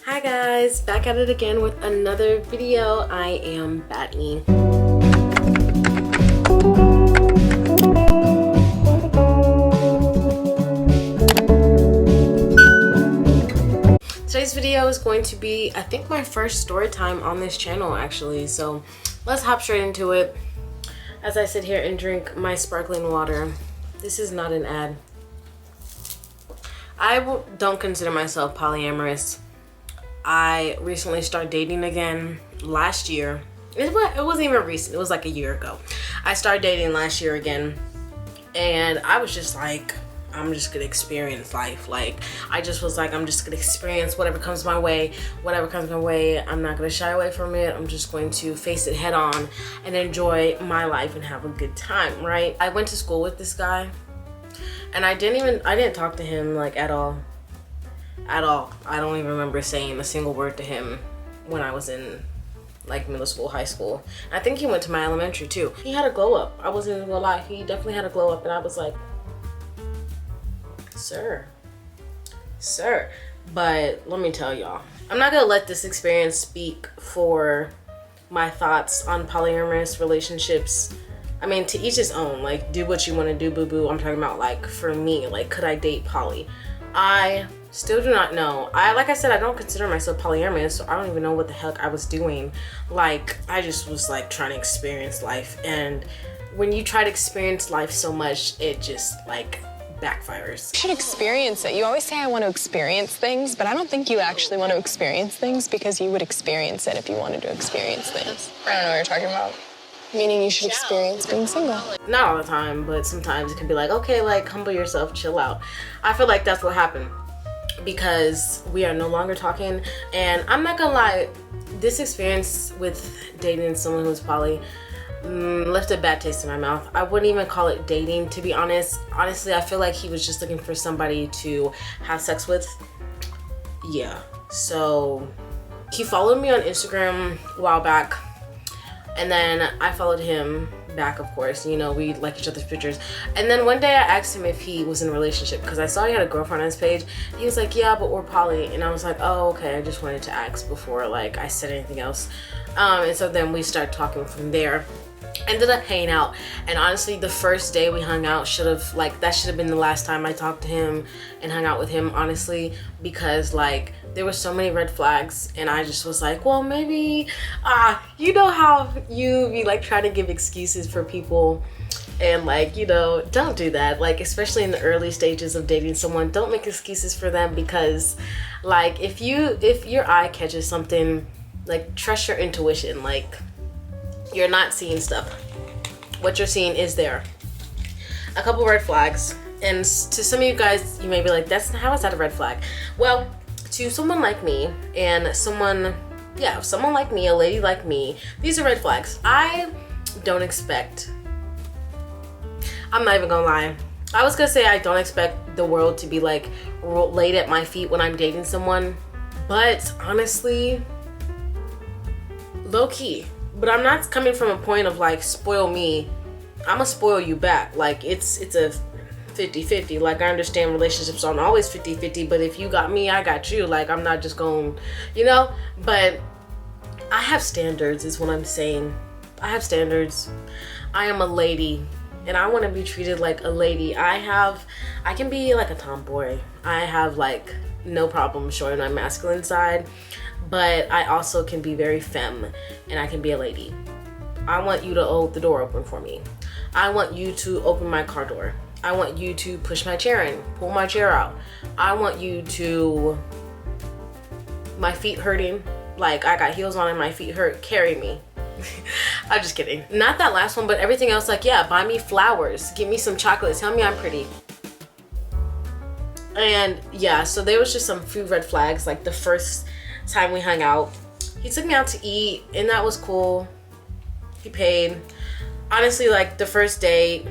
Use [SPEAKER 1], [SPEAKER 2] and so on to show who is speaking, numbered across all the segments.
[SPEAKER 1] Hi guys, back at it again with another video. I am Batney. Today's video is going to be, I think, my first story time on this channel actually, so let's hop straight into it as I sit here and drink my sparkling water. This is not an ad. I don't consider myself polyamorous. I recently started dating again last year. It wasn't even recent, it was like a year ago. I started dating last year again, and I was just like, I'm just gonna experience life. Like, I just was like, I'm just gonna experience whatever comes my way. I'm not gonna shy away from it. I'm just going to face it head on and enjoy my life and have a good time, right? I went to school with this guy, and I didn't talk to him like at all. I don't even remember saying a single word to him when I was in like middle school, high school. I think he went to my elementary too. He had a glow up. I wasn't even gonna lie. He definitely had a glow up, and I was like, sir. But let me tell y'all, I'm not gonna let this experience speak for my thoughts on polyamorous relationships. I mean, to each his own. Like, do what you want to do, boo-boo. I'm talking about, like, for me, like, could I date poly? I still do not know. Like I said, I don't consider myself polyamorous, so I don't even know what the heck I was doing. Like, I just was like trying to experience life, and when you try to experience life so much, it just like backfires.
[SPEAKER 2] You should experience it. You always say I want to experience things, but I don't think you actually want to experience things, because you would experience it if you wanted to experience things. I don't know what you're talking about. Meaning you should experience being single.
[SPEAKER 1] Not all the time, but sometimes it can be like, okay, like, humble yourself, chill out. I feel like that's what happened, because we are no longer talking. And I'm not gonna lie, this experience with dating someone who's poly left a bad taste in my mouth. I wouldn't even call it dating, to be honest. Honestly, I feel like he was just looking for somebody to have sex with. Yeah, so he followed me on Instagram a while back, and then I followed him back, of course. You know, we like each other's pictures. And then one day I asked him if he was in a relationship, because I saw he had a girlfriend on his page. He was like, yeah, but we're poly. And I was like, oh, okay. I just wanted to ask before like I said anything else. And so then we started talking from there. Ended up hanging out, and honestly, the first day we hung out should have been the last time I talked to him and hung out with him, honestly, because like there were so many red flags, and I just was like, well, maybe you know how you be like trying to give excuses for people, and like, you know, don't do that. Like, especially in the early stages of dating someone, don't make excuses for them, because like if your eye catches something, like, trust your intuition. Like, you're not seeing stuff. What you're seeing is there. A couple red flags. And to some of you guys, you may be like, how is that a red flag? Well, to someone like me, and someone like me, a lady like me, these are red flags. I don't expect, I'm not even gonna lie. I was gonna say I don't expect the world to be like laid at my feet when I'm dating someone. But honestly, low key. But I'm not coming from a point of like, spoil me, I'm gonna spoil you back. Like, it's a 50-50. Like, I understand relationships aren't always 50-50, but if you got me, I got you. Like, I'm not just going, you know. But I have standards, is what I'm saying. I have standards. I am a lady, and I want to be treated like a lady. I can be like a tomboy. I have like no problem showing my masculine side, but I also can be very femme, and I can be a lady. I want you to hold the door open for me. I want you to open my car door. I want you to push my chair in, pull my chair out. I want you to, my feet hurting, like I got heels on and my feet hurt, carry me. I'm just kidding. Not that last one, but everything else, like, yeah, buy me flowers, give me some chocolates, tell me I'm pretty. And yeah, so there was just some few red flags. Like, the first time we hung out, he took me out to eat, and that was cool. He paid. Honestly, like, the first date,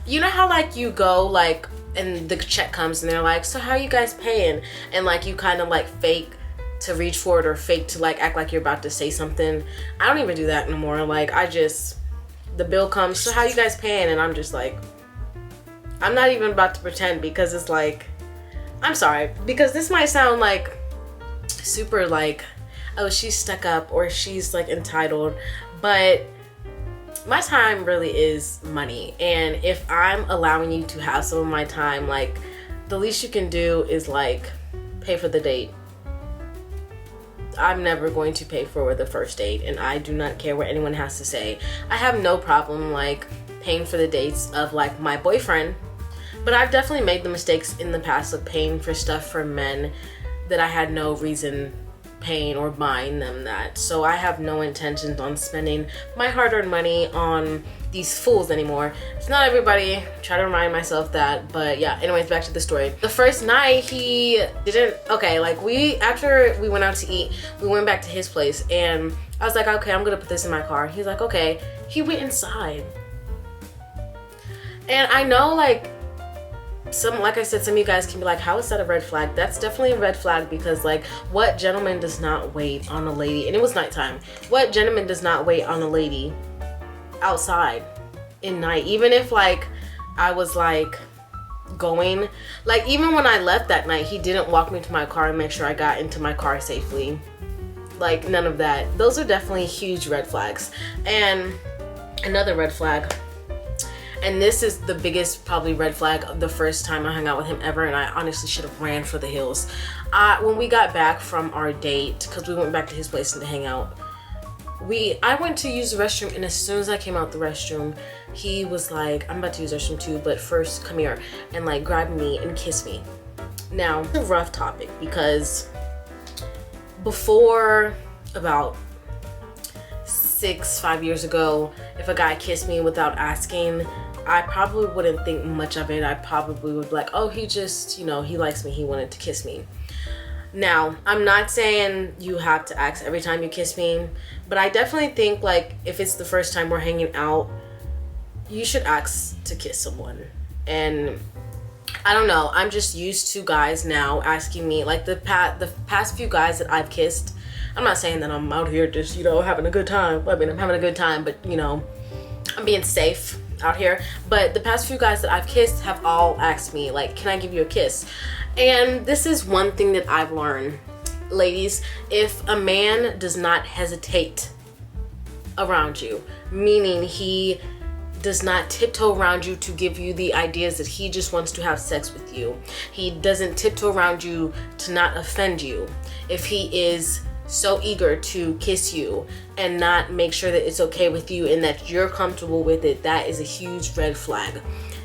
[SPEAKER 1] you know how like you go like and the check comes and they're like, so how you guys paying? And like you kind of like fake to reach for it, or fake to like act like you're about to say something. I don't even do that no more. Like, the bill comes, so how you guys paying? And I'm just like, I'm not even about to pretend, because it's like, I'm sorry, because this might sound like super like, oh, she's stuck up or she's like entitled, but my time really is money. And if I'm allowing you to have some of my time, like the least you can do is like pay for the date. I'm never going to pay for the first date, and I do not care what anyone has to say. I have no problem like paying for the dates of like my boyfriend, but I've definitely made the mistakes in the past of paying for stuff for men that I had no reason paying or buying them that. So I have no intentions on spending my hard-earned money on these fools anymore. It's not everybody, try to remind myself that. But yeah, anyways, back to the story. The first night he didn't, okay, like after we went out to eat, we went back to his place and I was like, okay, I'm gonna put this in my car. He's like, okay. He went inside. And I know like like I said, some of you guys can be like, how is that a red flag? That's definitely a red flag, because like what gentleman does not wait on a lady, and it was nighttime, what gentleman does not wait on a lady outside in night? Even if like I was like going, like even when I left that night, he didn't walk me to my car and make sure I got into my car safely. Like none of that. Those are definitely huge red flags. And another red flag, and this is the biggest probably red flag of the first time I hung out with him ever, and I honestly should have ran for the hills. When we got back from our date, because we went back to his place to hang out, I went to use the restroom, and as soon as I came out the restroom, he was like, I'm about to use the restroom too, but first come here, and like grabbed me and kissed me. Now, it's a rough topic, because before, about 5 years ago, if a guy kissed me without asking, I probably wouldn't think much of it. I probably would be like, oh, he just, you know, he likes me, he wanted to kiss me. Now, I'm not saying you have to ask every time you kiss me, but I definitely think like if it's the first time we're hanging out, you should ask to kiss someone. And I don't know, I'm just used to guys now asking me, like the past few guys that I've kissed, I'm not saying that I'm out here just, you know, having a good time. I mean, I'm having a good time, but you know, I'm being safe out here. But the past few guys that I've kissed have all asked me like, can I give you a kiss? And this is one thing that I've learned, ladies. If a man does not hesitate around you, meaning he does not tiptoe around you to give you the ideas that he just wants to have sex with you, he doesn't tiptoe around you to not offend you, if he is so eager to kiss you and not make sure that it's okay with you and that you're comfortable with it, that is a huge red flag.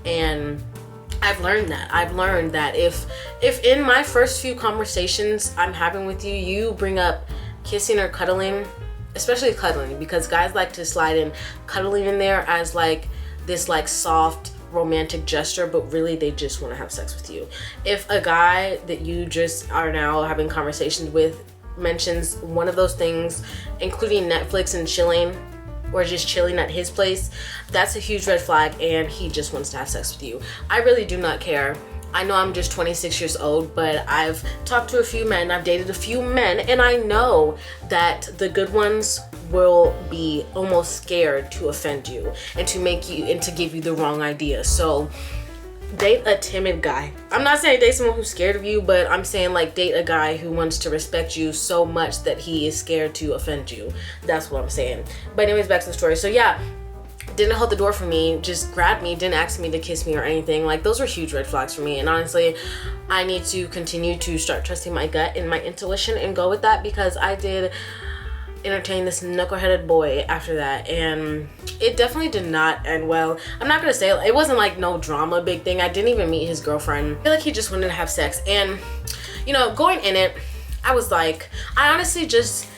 [SPEAKER 1] And I've learned that if in my first few conversations I'm having with you, you bring up kissing or cuddling, especially cuddling, because guys like to slide in cuddling in there as like this like soft romantic gesture, but really they just want to have sex with you. If a guy that you just are now having conversations with mentions one of those things, including Netflix and chilling, or just chilling at his place, that's a huge red flag, and he just wants to have sex with you. I really do not care. I know I'm just 26 years old, but I've talked to a few men, I've dated a few men, and I know that the good ones will be almost scared to offend you and to make you and to give you the wrong idea. So date a timid guy. I'm not saying date someone who's scared of you, but I'm saying like date a guy who wants to respect you so much that he is scared to offend you. That's what I'm saying. But anyways, back to the story. So yeah, didn't hold the door for me, just grabbed me, didn't ask me to kiss me or anything. Like those were huge red flags for me. And honestly, I need to continue to start trusting my gut and my intuition and go with that, because I did entertain this knuckleheaded boy after that, and it definitely did not end well. I'm not gonna say it wasn't like no drama big thing. I didn't even meet his girlfriend. I feel like he just wanted to have sex, and you know, going in it, I was like, I honestly just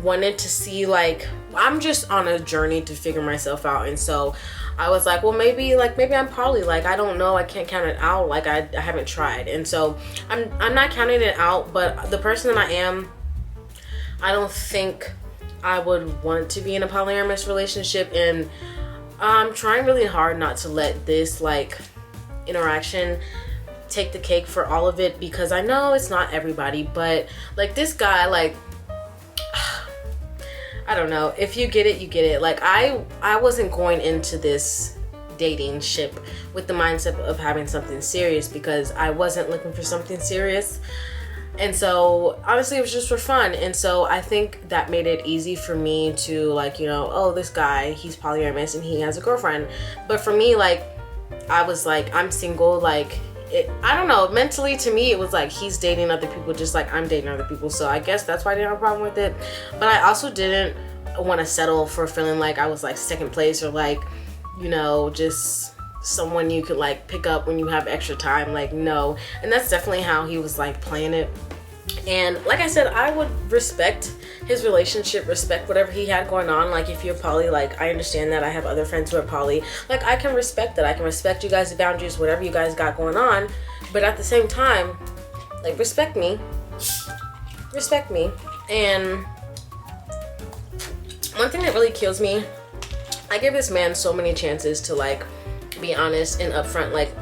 [SPEAKER 1] wanted to see, like, I'm just on a journey to figure myself out. And so I was like, well, maybe I'm poly, like I don't know, I can't count it out, like I haven't tried. And so I'm not counting it out, but the person that I am, I don't think I would want to be in a polyamorous relationship, and I'm trying really hard not to let this like interaction take the cake for all of it, because I know it's not everybody, but like this guy, like I don't know, if you get it, you get it. Like I wasn't going into this dating ship with the mindset of having something serious, because I wasn't looking for something serious. And so honestly, it was just for fun. And so I think that made it easy for me to like, you know, oh, this guy, he's polyamorous and he has a girlfriend. But for me, like, I was like, I'm single, like, I don't know, mentally to me it was like he's dating other people just like I'm dating other people. So I guess that's why I didn't have a problem with it. But I also didn't want to settle for feeling like I was like second place, or like, you know, just someone you could like pick up when you have extra time. Like, no. And that's definitely how he was like playing it. And like I said, I would respect his relationship, respect whatever he had going on. Like, if you're poly, like, I understand that. I have other friends who are poly. Like, I can respect that. I can respect you guys' boundaries, whatever you guys got going on. But at the same time, like, respect me. Respect me. And one thing that really kills me, I give this man so many chances to, like, be honest and upfront. Like,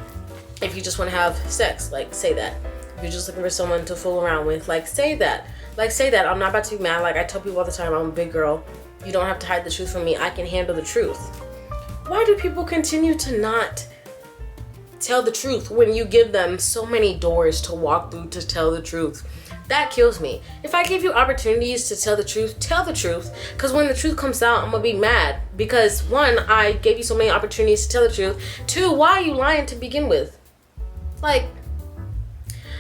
[SPEAKER 1] if you just want to have sex, like, say that. If you're just looking for someone to fool around with, like, say that. Like, say that. I'm not about to be mad. Like, I tell people all the time, I'm a big girl. You don't have to hide the truth from me. I can handle the truth. Why do people continue to not tell the truth when you give them so many doors to walk through to tell the truth? That kills me. If I give you opportunities to tell the truth, tell the truth. Because when the truth comes out, I'm going to be mad. Because, one, I gave you so many opportunities to tell the truth. Two, why are you lying to begin with? Like,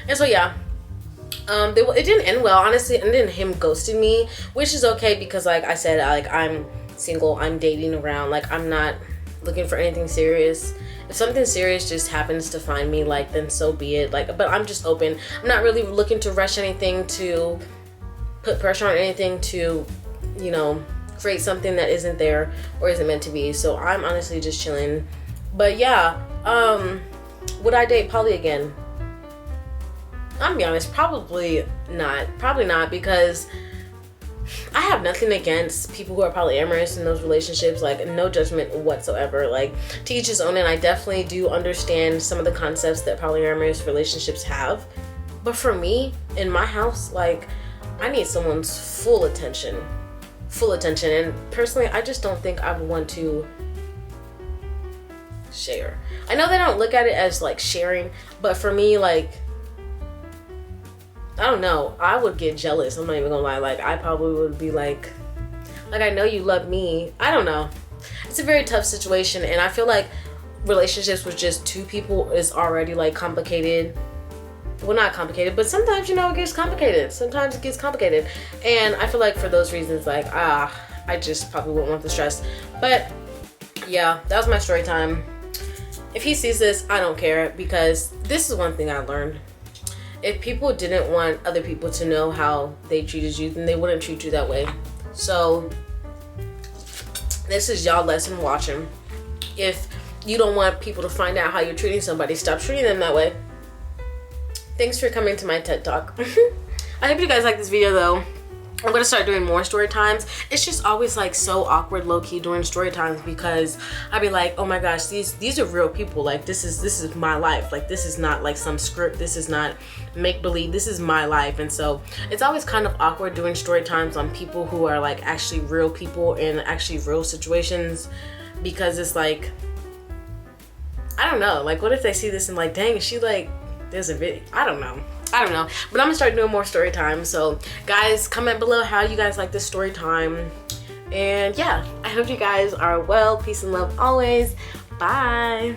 [SPEAKER 1] and so, yeah. It didn't end well, honestly. It ended in him ghosting me, which is okay because, like I said, like, I'm single. I'm dating around. Like, I'm not looking for anything serious. If something serious just happens to find me, like, then so be it. Like, but I'm just open. I'm not really looking to rush anything, to put pressure on anything, to, you know, create something that isn't there or isn't meant to be. So I'm honestly just chilling. But yeah, would I date poly again? I'm gonna be honest, probably not, because I have nothing against people who are polyamorous in those relationships. Like, no judgment whatsoever. Like, to each his own, and I definitely do understand some of the concepts that polyamorous relationships have. But for me, in my house, like, I need someone's full attention. And personally, I just don't think I would want to share. I know they don't look at it as like sharing, but for me, like, I don't know, I would get jealous. I'm not even gonna lie. Like, I probably would be like, I know you love me. I don't know. It's a very tough situation, and I feel like relationships with just two people is already like complicated. Well, not complicated, but sometimes, you know, it gets complicated. Sometimes it gets complicated. And I feel like for those reasons, like, I just probably wouldn't want the stress. But yeah, that was my story time. If he sees this, I don't care, because this is one thing I learned. If people didn't want other people to know how they treated you, then they wouldn't treat you that way. So this is y'all lesson watching. If you don't want people to find out how you're treating somebody, stop treating them that way. Thanks for coming to my TED Talk. I hope you guys like this video though. I'm gonna start doing more story times. It's just always like so awkward low-key during story times, because I'd be like, oh my gosh, these are real people. Like, this is my life. Like, this is not like some script. This is not make-believe. This is my life. And so it's always kind of awkward doing story times on people who are like actually real people in actually real situations, because it's like, I don't know, like, what if they see this and like, dang, is she like, there's a video, I don't know, but I'm gonna start doing more story time. So guys, comment below how you guys like this story time. And yeah, I hope you guys are well. Peace and love always. Bye.